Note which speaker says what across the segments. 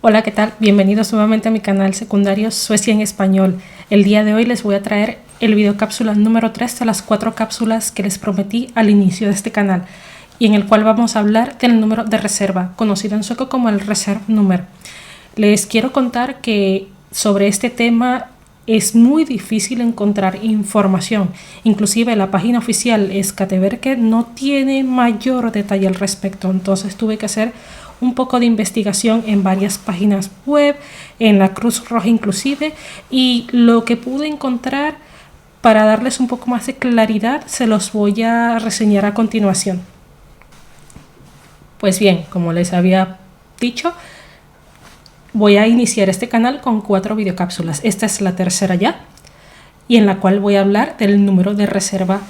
Speaker 1: Hola, ¿qué tal? Bienvenidos nuevamente a mi canal secundario Suecia en Español. El día de hoy les voy a traer el video cápsula número 3 de las 4 cápsulas que les prometí al inicio de este canal, y en el cual vamos a hablar del número de reserva, conocido en sueco como el reservnummer. Les quiero contar que sobre este tema es muy difícil encontrar información. Inclusive la página oficial Skatteverket no tiene mayor detalle al respecto, entonces tuve que hacer un poco de investigación en varias páginas web, en la Cruz Roja inclusive, y lo que pude encontrar para darles un poco más de claridad se los voy a reseñar a continuación. Pues bien, como les había dicho, voy a iniciar este canal con 4 videocápsulas. Esta es la tercera ya, y en la cual voy a hablar del número de reserva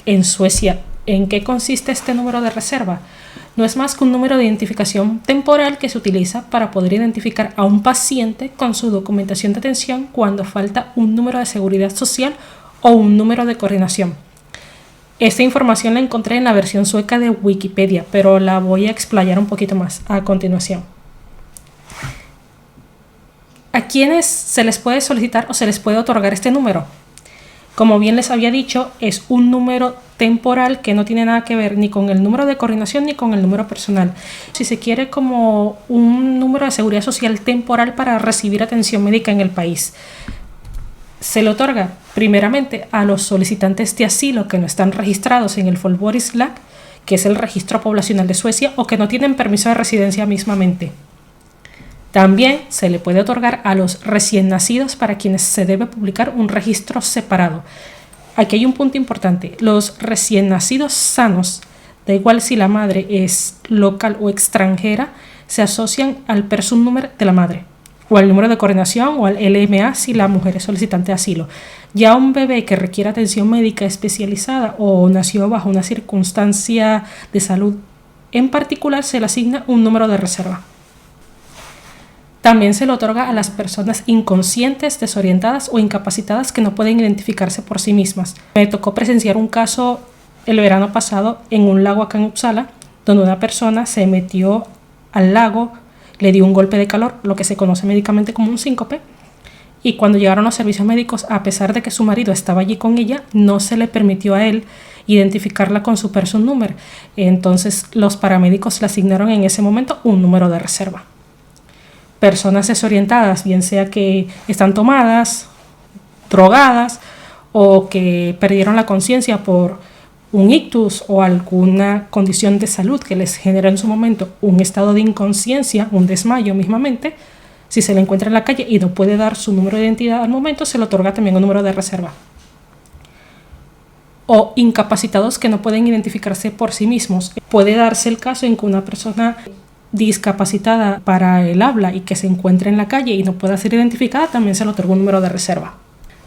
Speaker 1: en Suecia. ¿En qué consiste este número de reserva? No es más que un número de identificación temporal que se utiliza para poder identificar a un paciente con su documentación de atención cuando falta un número de seguridad social o un número de coordinación. Esta información la encontré en la versión sueca de Wikipedia, pero la voy a explayar un poquito más a continuación. ¿A quiénes se les puede solicitar o se les puede otorgar este número? Como bien les había dicho, es un número temporal que no tiene nada que ver ni con el número de coordinación ni con el número personal. Si se quiere, como un número de seguridad social temporal para recibir atención médica en el país. Se le otorga primeramente a los solicitantes de asilo que no están registrados en el Folkbokföringen, que es el registro poblacional de Suecia, o que no tienen permiso de residencia mismamente. También se le puede otorgar a los recién nacidos, para quienes se debe publicar un registro separado. Aquí hay un punto importante: los recién nacidos sanos, da igual si la madre es local o extranjera, se asocian al personnummer de la madre, o al número de coordinación, o al LMA si la mujer es solicitante de asilo. Ya un bebé que requiere atención médica especializada o nació bajo una circunstancia de salud en particular, se le asigna un número de reserva. También se le otorga a las personas inconscientes, desorientadas o incapacitadas que no pueden identificarse por sí mismas. Me tocó presenciar un caso el verano pasado en un lago acá en Uppsala, donde una persona se metió al lago, le dio un golpe de calor, lo que se conoce médicamente como un síncope, y cuando llegaron los servicios médicos, a pesar de que su marido estaba allí con ella, no se le permitió a él identificarla con su personnummer. Entonces los paramédicos le asignaron en ese momento un número de reserva. Personas desorientadas, bien sea que están tomadas, drogadas, o que perdieron la conciencia por un ictus o alguna condición de salud que les genera en su momento un estado de inconsciencia, un desmayo mismamente. Si se le encuentra en la calle y no puede dar su número de identidad al momento, se le otorga también un número de reserva. O incapacitados que no pueden identificarse por sí mismos. Puede darse el caso en que una persona discapacitada para el habla y que se encuentre en la calle y no pueda ser identificada, también se le otorga un número de reserva.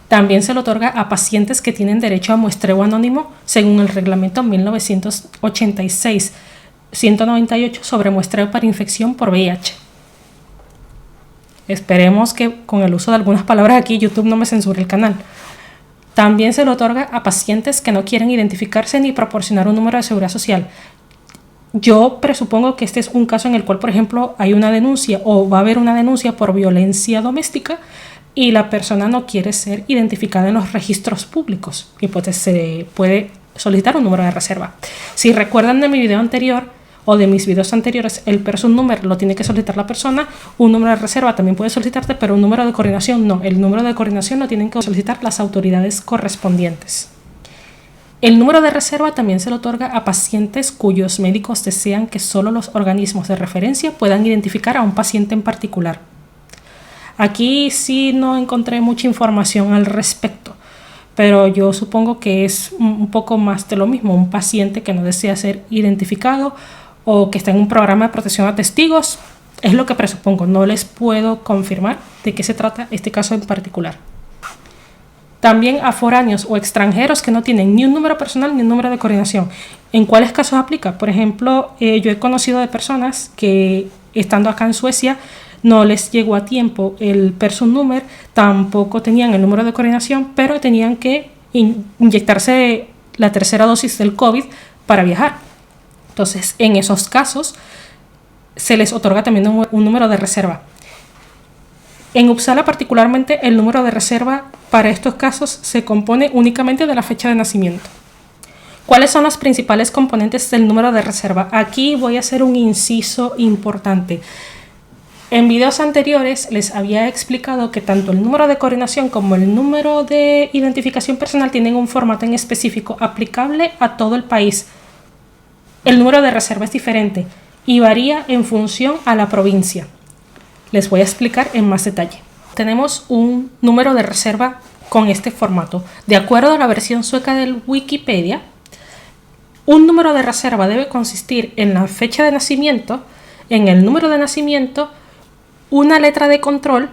Speaker 1: También se le otorga a pacientes que tienen derecho a muestreo anónimo según el reglamento 1986-198 sobre muestreo para infección por VIH. Esperemos que con el uso de algunas palabras aquí YouTube no me censure el canal. También se le otorga a pacientes que no quieren identificarse ni proporcionar un número de seguridad social. Yo presupongo que este es un caso en el cual, por ejemplo, hay una denuncia o va a haber una denuncia por violencia doméstica y la persona no quiere ser identificada en los registros públicos, y pues se puede solicitar un número de reserva. Si recuerdan de mi video anterior o de mis videos anteriores, el personnummer lo tiene que solicitar la persona, un número de reserva también puede solicitarte, pero un número de coordinación no. El número de coordinación lo tienen que solicitar las autoridades correspondientes. El número de reserva también se le otorga a pacientes cuyos médicos desean que solo los organismos de referencia puedan identificar a un paciente en particular. Aquí sí no encontré mucha información al respecto, pero yo supongo que es un poco más de lo mismo: un paciente que no desea ser identificado o que está en un programa de protección a testigos. Es lo que presupongo, no les puedo confirmar de qué se trata este caso en particular. También a foráneos o extranjeros que no tienen ni un número personal ni un número de coordinación. ¿En cuáles casos aplica? Por ejemplo, yo he conocido de personas que, estando acá en Suecia, no les llegó a tiempo el personnummer, tampoco tenían el número de coordinación, pero tenían que inyectarse la tercera dosis del COVID para viajar. Entonces, en esos casos, se les otorga también un número de reserva. En Uppsala particularmente el número de reserva para estos casos se compone únicamente de la fecha de nacimiento. ¿Cuáles son los principales componentes del número de reserva? Aquí voy a hacer un inciso importante. En videos anteriores les había explicado que tanto el número de coordinación como el número de identificación personal tienen un formato en específico aplicable a todo el país. El número de reserva es diferente y varía en función a la provincia. Les voy a explicar en más detalle. Tenemos un número de reserva con este formato. De acuerdo a la versión sueca del Wikipedia, un número de reserva debe consistir en la fecha de nacimiento, en el número de nacimiento, una letra de control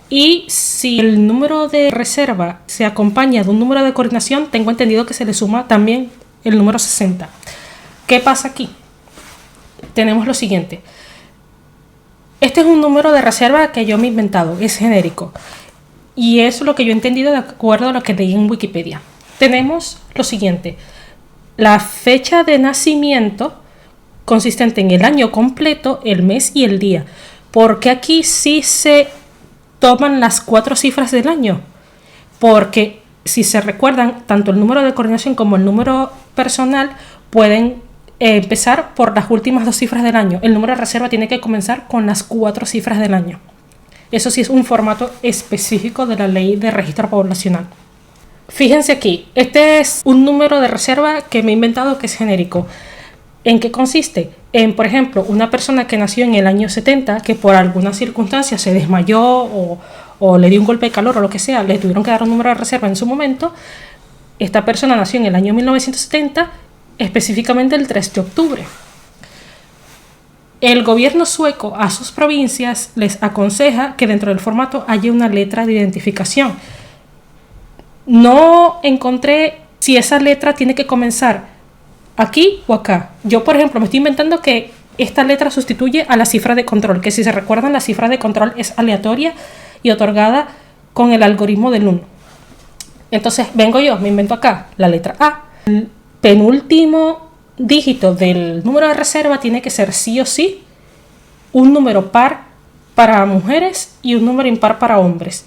Speaker 1: y si el número de reserva se acompaña de un número de coordinación, tengo entendido que se le suma también el número 60. ¿Qué pasa aquí? Tenemos lo siguiente. Este es un número de reserva que yo me he inventado, es genérico. Y es lo que yo he entendido de acuerdo a lo que leí en Wikipedia. Tenemos lo siguiente. La fecha de nacimiento consistente en el año completo, el mes y el día. Porque aquí sí se toman las 4 cifras del año. Porque si se recuerdan, tanto el número de coordinación como el número personal pueden empezar por las últimas 2 cifras del año. El número de reserva tiene que comenzar con las 4 cifras del año. Eso sí es un formato específico de la ley de registro poblacional. Fíjense aquí, este es un número de reserva que me he inventado que es genérico. ¿En qué consiste? En, por ejemplo, una persona que nació en el año 70, que por alguna circunstancia se desmayó o le dio un golpe de calor o lo que sea, le tuvieron que dar un número de reserva en su momento. Esta persona nació en el año 1970, específicamente el 3 de octubre. El gobierno sueco a sus provincias les aconseja que dentro del formato haya una letra de identificación. No encontré si esa letra tiene que comenzar aquí o acá. Yo, por ejemplo, me estoy inventando que esta letra sustituye a la cifra de control, que si se recuerdan, la cifra de control es aleatoria y otorgada con el algoritmo del 1. Entonces, vengo yo, me invento acá la letra A. El penúltimo dígito del número de reserva tiene que ser sí o sí un número par para mujeres y un número impar para hombres.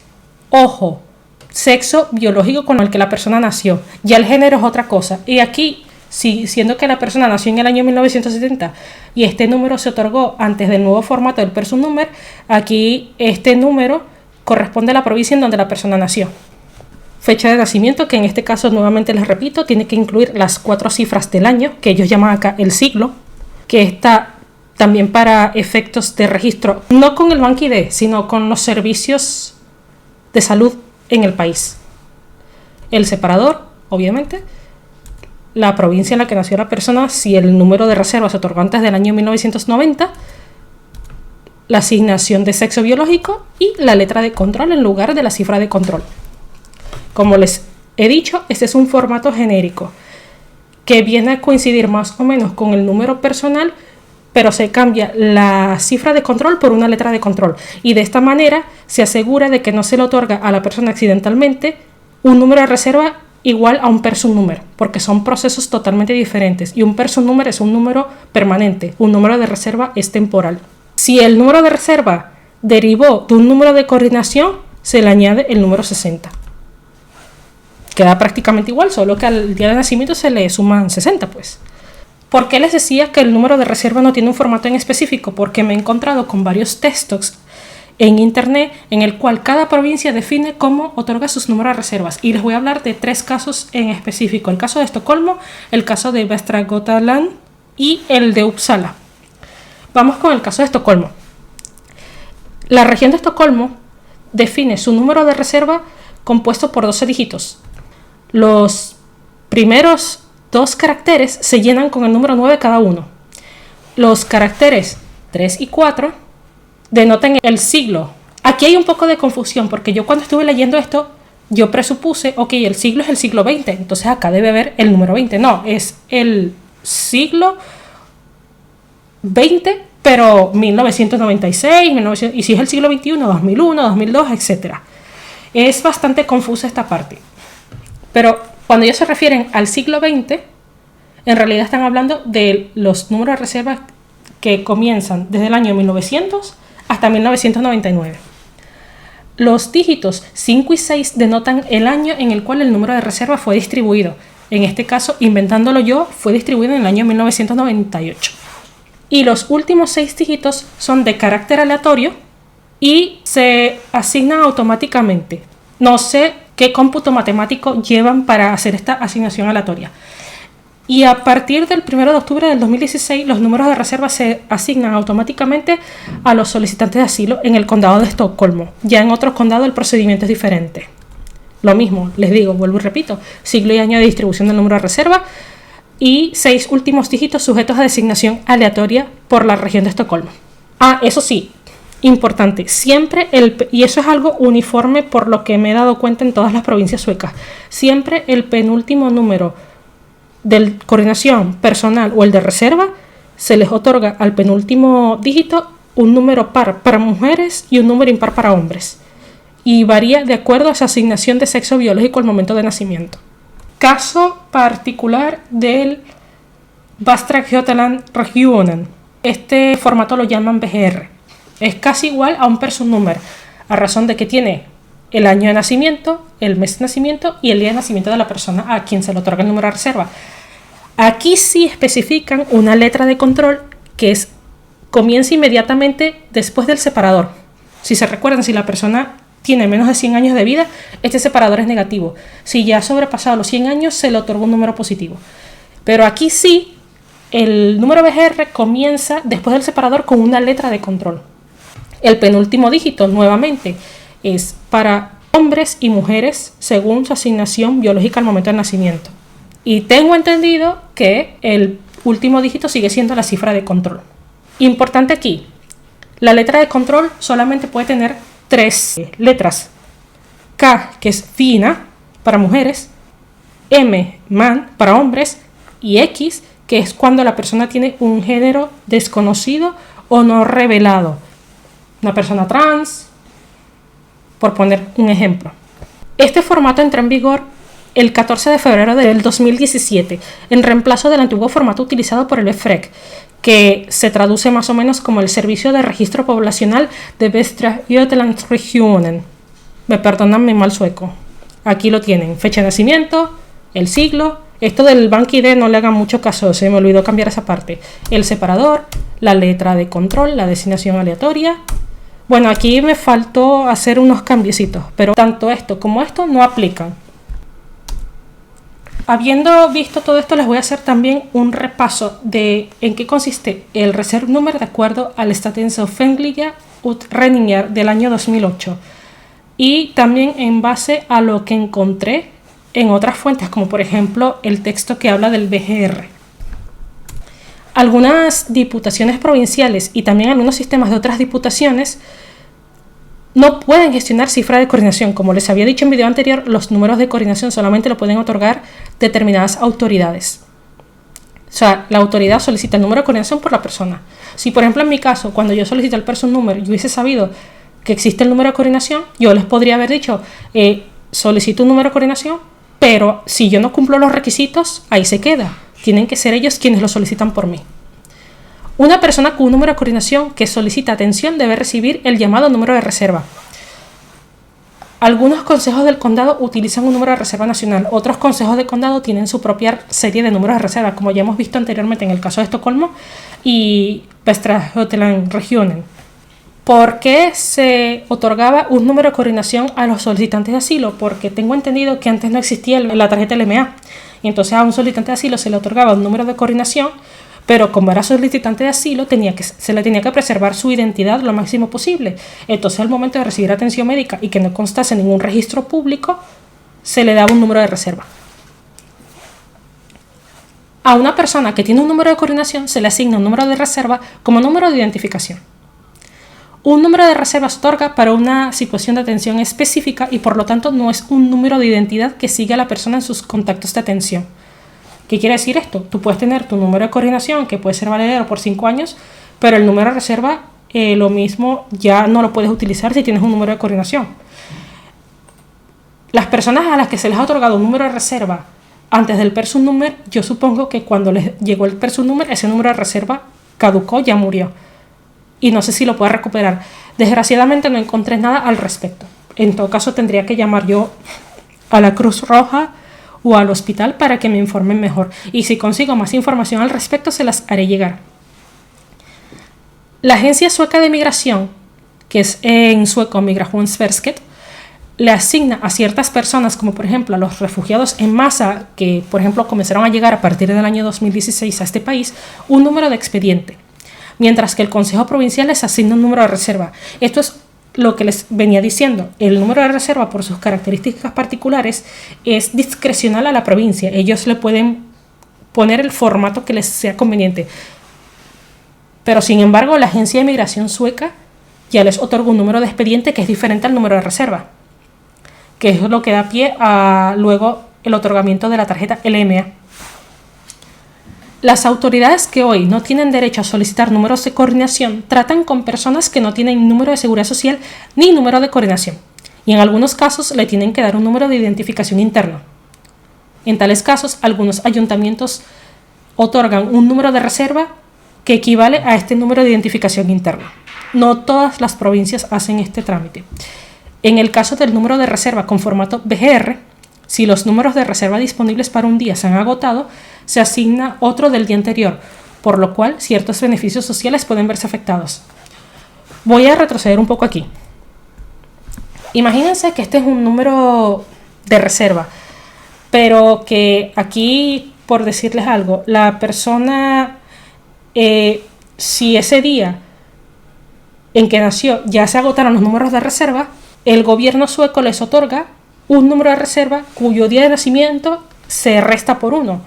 Speaker 1: Ojo, sexo biológico con el que la persona nació. Ya el género es otra cosa. Y aquí, siendo que la persona nació en el año 1970 y este número se otorgó antes del nuevo formato del Person Number, aquí este número corresponde a la provincia en donde la persona nació. Fecha de nacimiento, que en este caso, nuevamente les repito, tiene que incluir las 4 cifras del año, que ellos llaman acá el siglo, que está también para efectos de registro, no con el BanquID, sino con los servicios de salud en el país. El separador, obviamente, la provincia en la que nació la persona, si el número de reserva se otorgó antes del año 1990, la asignación de sexo biológico y la letra de control en lugar de la cifra de control. Como les he dicho, este es un formato genérico que viene a coincidir más o menos con el número personal, pero se cambia la cifra de control por una letra de control. Y de esta manera se asegura de que no se le otorga a la persona accidentalmente un número de reserva igual a un person number, porque son procesos totalmente diferentes. Y un person number es un número permanente, un número de reserva es temporal. Si el número de reserva derivó de un número de coordinación, se le añade el número 60. Queda prácticamente igual, solo que al día de nacimiento se le suman 60, pues. ¿Por qué les decía que el número de reserva no tiene un formato en específico? Porque me he encontrado con varios textos en internet en el cual cada provincia define cómo otorga sus números de reservas. Y les voy a hablar de 3 casos en específico. El caso de Estocolmo, el caso de Västra Götaland y el de Uppsala. Vamos con el caso de Estocolmo. La región de Estocolmo define su número de reserva compuesto por 12 dígitos. Los primeros 2 caracteres se llenan con el número 9 cada uno. Los caracteres 3 y 4 denotan el siglo. Aquí hay un poco de confusión porque yo cuando estuve leyendo esto, yo presupuse, ok, el siglo es el siglo XX, entonces acá debe haber el número 20. No, es el siglo 20, pero 1996, 1900, y si es el siglo XXI, 2001, 2002, etc. Es bastante confusa esta parte. Pero cuando ellos se refieren al siglo XX, en realidad están hablando de los números de reserva que comienzan desde el año 1900 hasta 1999. Los dígitos 5 y 6 denotan el año en el cual el número de reserva fue distribuido. En este caso, inventándolo yo, fue distribuido en el año 1998. Y los últimos 6 dígitos son de carácter aleatorio y se asignan automáticamente. No sé qué cómputo matemático llevan para hacer esta asignación aleatoria. Y a partir del 1 de octubre del 2016, los números de reserva se asignan automáticamente a los solicitantes de asilo en el condado de Estocolmo. Ya en otros condados el procedimiento es diferente. Lo mismo, les digo, vuelvo y repito, siglo y año de distribución del número de reserva y 6 últimos dígitos sujetos a designación aleatoria por la región de Estocolmo. Eso sí, importante, siempre y eso es algo uniforme por lo que me he dado cuenta en todas las provincias suecas, siempre el penúltimo número de coordinación personal o el de reserva se les otorga al penúltimo dígito un número par para mujeres y un número impar para hombres, y varía de acuerdo a su asignación de sexo biológico al momento de nacimiento. Caso particular del Västra Götalandsregionen. Este formato lo llaman BGR. Es casi igual a un personnummer, a razón de que tiene el año de nacimiento, el mes de nacimiento y el día de nacimiento de la persona a quien se le otorga el número de reserva. Aquí sí especifican una letra de control que comienza inmediatamente después del separador. Si se recuerdan, si la persona tiene menos de 100 años de vida, este separador es negativo. Si ya ha sobrepasado los 100 años, se le otorga un número positivo. Pero aquí sí, el número BGR comienza después del separador con una letra de control. El penúltimo dígito, nuevamente, es para hombres y mujeres según su asignación biológica al momento del nacimiento. Y tengo entendido que el último dígito sigue siendo la cifra de control. Importante aquí, la letra de control solamente puede tener 3 letras. K, que es fina, para mujeres, M, man, para hombres, y X, que es cuando la persona tiene un género desconocido o no revelado. Una persona trans, por poner un ejemplo. Este formato entró en vigor el 14 de febrero del 2017, en reemplazo del antiguo formato utilizado por el BFREC, que se traduce más o menos como el Servicio de Registro Poblacional de Västra Götalandsregionen. Me perdonan mi mal sueco. Aquí lo tienen, fecha de nacimiento, el siglo. Esto del BankID no le hagan mucho caso, se me olvidó cambiar esa parte. El separador, la letra de control, la designación aleatoria. Bueno, aquí me faltó hacer unos cambiecitos, pero tanto esto como esto no aplican. Habiendo visto todo esto, les voy a hacer también un repaso de en qué consiste el reservnummer de acuerdo al Statens Offentliga Utredningar del año 2008 y también en base a lo que encontré en otras fuentes, como por ejemplo el texto que habla del BGR. Algunas diputaciones provinciales y también algunos sistemas de otras diputaciones no pueden gestionar cifra de coordinación. Como les había dicho en video anterior, los números de coordinación solamente lo pueden otorgar determinadas autoridades. O sea, la autoridad solicita el número de coordinación por la persona. Si, por ejemplo, en mi caso, cuando yo solicité el personnummer, yo hubiese sabido que existe el número de coordinación, yo les podría haber dicho, solicito un número de coordinación, pero si yo no cumplo los requisitos, ahí se queda. Tienen que ser ellos quienes lo solicitan por mí. Una persona con un número de coordinación que solicita atención debe recibir el llamado número de reserva. Algunos consejos del condado utilizan un número de reserva nacional. Otros consejos de condado tienen su propia serie de números de reserva, como ya hemos visto anteriormente en el caso de Estocolmo y Västra Götalandsregionen. ¿Por qué se otorgaba un número de coordinación a los solicitantes de asilo? Porque tengo entendido que antes no existía la tarjeta LMA. Y entonces a un solicitante de asilo se le otorgaba un número de coordinación, pero como era solicitante de asilo, se le tenía que preservar su identidad lo máximo posible. Entonces, al momento de recibir atención médica y que no constase ningún registro público, se le daba un número de reserva. A una persona que tiene un número de coordinación se le asigna un número de reserva como número de identificación. Un número de reserva se otorga para una situación de atención específica y por lo tanto no es un número de identidad que sigue a la persona en sus contactos de atención. ¿Qué quiere decir esto? Tú puedes tener tu número de coordinación, que puede ser valedero por 5 años, pero el número de reserva, lo mismo, ya no lo puedes utilizar si tienes un número de coordinación. Las personas a las que se les ha otorgado un número de reserva antes del personnummer, yo supongo que cuando les llegó el personnummer, ese número de reserva caducó, ya murió. Y no sé si lo puede recuperar. Desgraciadamente no encontré nada al respecto. En todo caso tendría que llamar yo a la Cruz Roja o al hospital para que me informen mejor. Y si consigo más información al respecto, se las haré llegar. La Agencia Sueca de Migración, que es en sueco Migrationsverket, le asigna a ciertas personas, como por ejemplo a los refugiados en masa, que por ejemplo comenzaron a llegar a partir del año 2016 a este país, un número de expediente, mientras que el Consejo Provincial les asigna un número de reserva. Esto es lo que les venía diciendo. El número de reserva, por sus características particulares, es discrecional a la provincia. Ellos le pueden poner el formato que les sea conveniente. Pero sin embargo, la Agencia de Migración sueca ya les otorga un número de expediente que es diferente al número de reserva, que es lo que da pie a luego el otorgamiento de la tarjeta LMA. Las autoridades que hoy no tienen derecho a solicitar números de coordinación tratan con personas que no tienen número de seguridad social ni número de coordinación, y en algunos casos le tienen que dar un número de identificación interno. En tales casos, algunos ayuntamientos otorgan un número de reserva que equivale a este número de identificación interna. No todas las provincias hacen este trámite. En el caso del número de reserva con formato BGR, si los números de reserva disponibles para un día se han agotado, se asigna otro del día anterior, por lo cual ciertos beneficios sociales pueden verse afectados. Voy a retroceder un poco aquí. Imagínense que este es un número de reserva, pero que aquí, por decirles algo, la persona, si ese día en que nació ya se agotaron los números de reserva, el gobierno sueco les otorga un número de reserva cuyo día de nacimiento se resta por 1.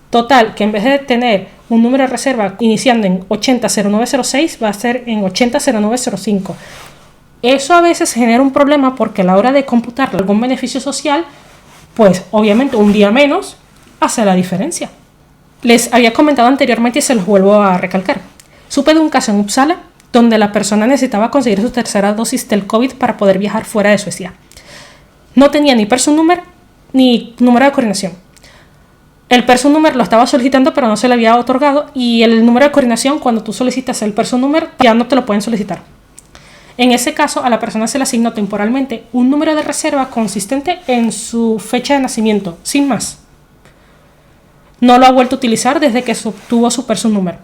Speaker 1: Total, que en vez de tener un número de reserva iniciando en 800906, va a ser en 800905. Eso a veces genera un problema porque a la hora de computar algún beneficio social, pues obviamente un día menos hace la diferencia. Les había comentado anteriormente y se los vuelvo a recalcar. Supe de un caso en Uppsala donde la persona necesitaba conseguir su tercera dosis del COVID para poder viajar fuera de Suecia. No tenía ni person number ni número de coordinación. El person number lo estaba solicitando pero no se le había otorgado, y el número de coordinación, cuando tú solicitas el person number, ya no te lo pueden solicitar. En ese caso, a la persona se le asignó temporalmente un número de reserva consistente en su fecha de nacimiento, sin más. No lo ha vuelto a utilizar desde que obtuvo su person number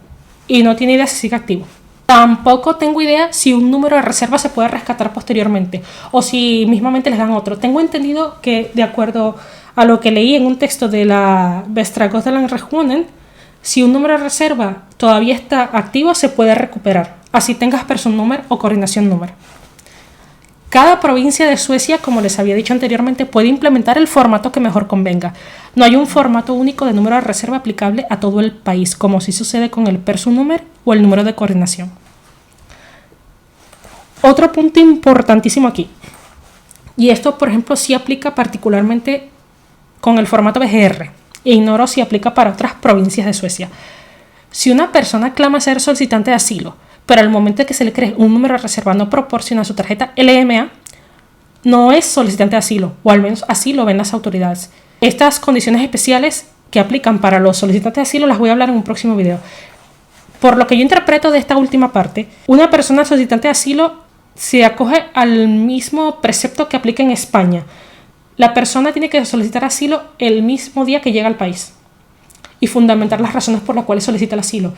Speaker 1: y no tiene idea si sigue activo. Tampoco tengo idea si un número de reserva se puede rescatar posteriormente o si mismamente les dan otro. Tengo entendido que, de acuerdo a lo que leí en un texto de la Västra-Götalandsregionen, si un número de reserva todavía está activo, se puede recuperar, así tengas person number o coordinación number. Cada provincia de Suecia, como les había dicho anteriormente, puede implementar el formato que mejor convenga. No hay un formato único de número de reserva aplicable a todo el país, como sí sucede con el person number o el número de coordinación. Otro punto importantísimo aquí, y esto por ejemplo sí aplica particularmente con el formato BGR, e ignoro si aplica para otras provincias de Suecia. Si una persona clama ser solicitante de asilo, pero al momento de que se le cree un número de reserva no proporciona su tarjeta LMA, no es solicitante de asilo, o al menos así lo ven las autoridades. Estas condiciones especiales que aplican para los solicitantes de asilo las voy a hablar en un próximo video. Por lo que yo interpreto de esta última parte, una persona solicitante de asilo se acoge al mismo precepto que aplica en España. La persona tiene que solicitar asilo el mismo día que llega al país y fundamentar las razones por las cuales solicita el asilo.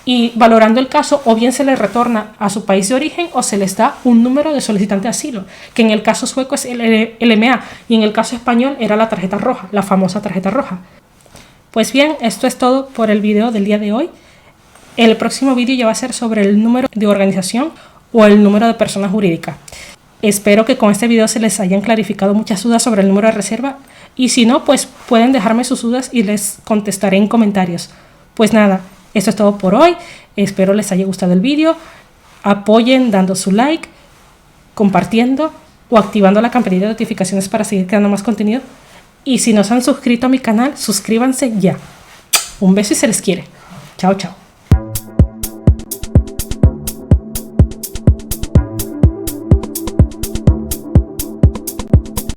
Speaker 1: Y valorando el caso, o bien se le retorna a su país de origen o se les da un número de solicitante de asilo, que en el caso sueco es el LMA y en el caso español era la tarjeta roja, la famosa tarjeta roja. Pues bien, esto es todo por el video del día de hoy. El próximo video ya va a ser sobre el número de organización o el número de persona jurídica. Espero que con este video se les hayan clarificado muchas dudas sobre el número de reserva, y si no, pues pueden dejarme sus dudas y les contestaré en comentarios. Pues nada, esto es todo por hoy. Espero les haya gustado el video. Apoyen dando su like, compartiendo o activando la campanita de notificaciones para seguir creando más contenido. Y si no se han suscrito a mi canal, suscríbanse ya. Un beso y se les quiere. Chao, chao.